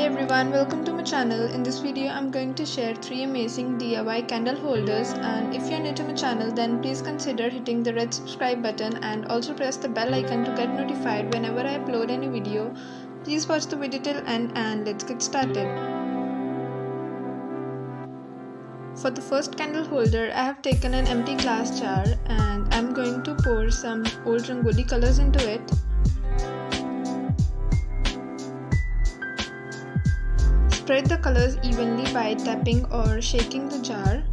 everyone, welcome to my channel. In this video I'm going to share 3 amazing DIY candle holders, and if you're new to my channel then please consider hitting the red subscribe button and also press the bell icon to get notified whenever I upload any video. Please watch the video till end and let's get started. For the first candle holder, I have taken an empty glass jar and I'm going to pour some old Rangoli colors into it. Spread the colors evenly by tapping or shaking the jar.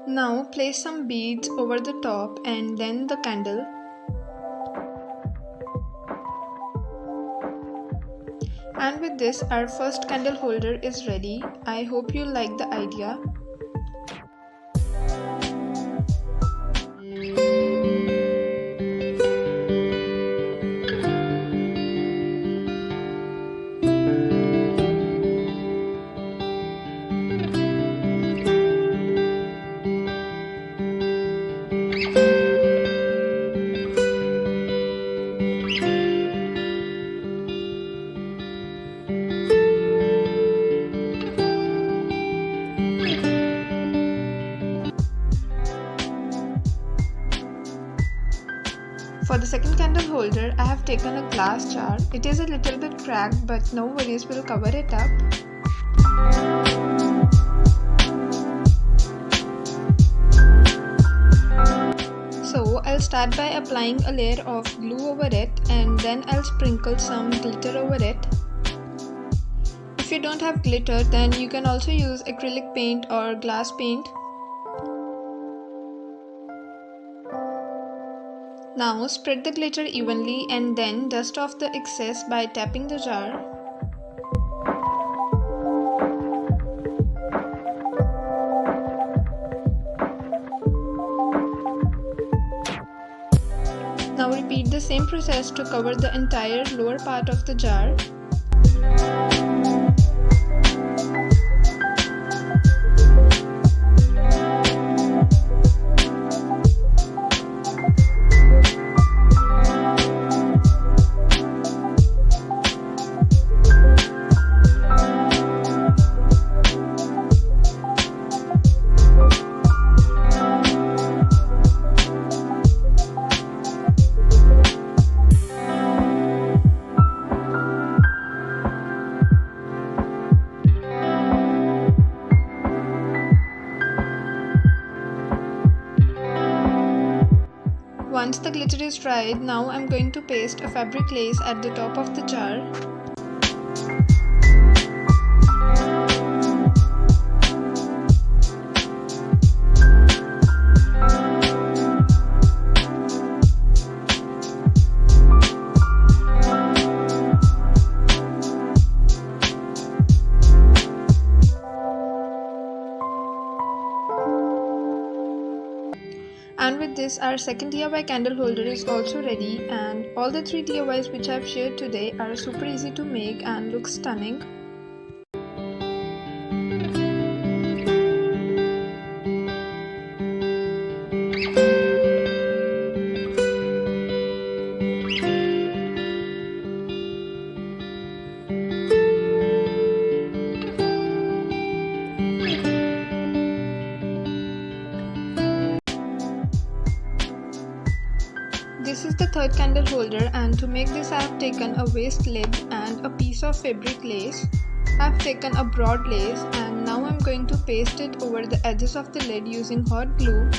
Now place some beads over the top and then the candle. And with this, our first candle holder is ready. I hope you like the idea. For the second candle holder, I have taken a glass jar. It is a little bit cracked, but no worries, we'll cover it up. So I'll start by applying a layer of glue over it and then I'll sprinkle some glitter over it. If you don't have glitter, then you can also use acrylic paint or glass paint. Now spread the glitter evenly and then dust off the excess by tapping the jar. Now repeat the same process to cover the entire lower part of the jar. Once the glitter is dried, now I'm going to paste a fabric lace at the top of the jar. And with this, our second DIY candle holder is also ready, and all the 3 DIYs which I have shared today are super easy to make and look stunning. This is the third candle holder, and to make this I have taken a waist lid and a piece of fabric lace. I have taken a broad lace and now I am going to paste it over the edges of the lid using hot glue.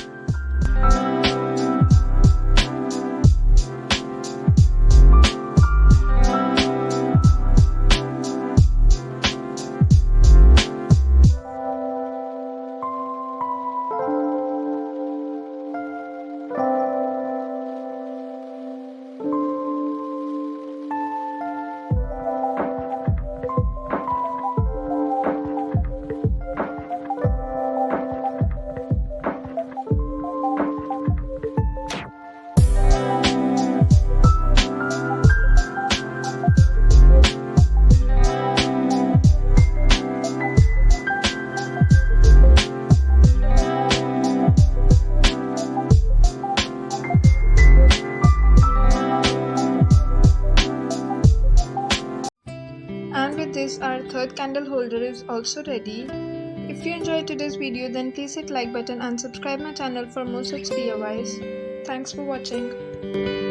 holder is also ready. If you enjoyed today's video, then please hit like button and subscribe my channel for more such DIYs. Thanks for watching.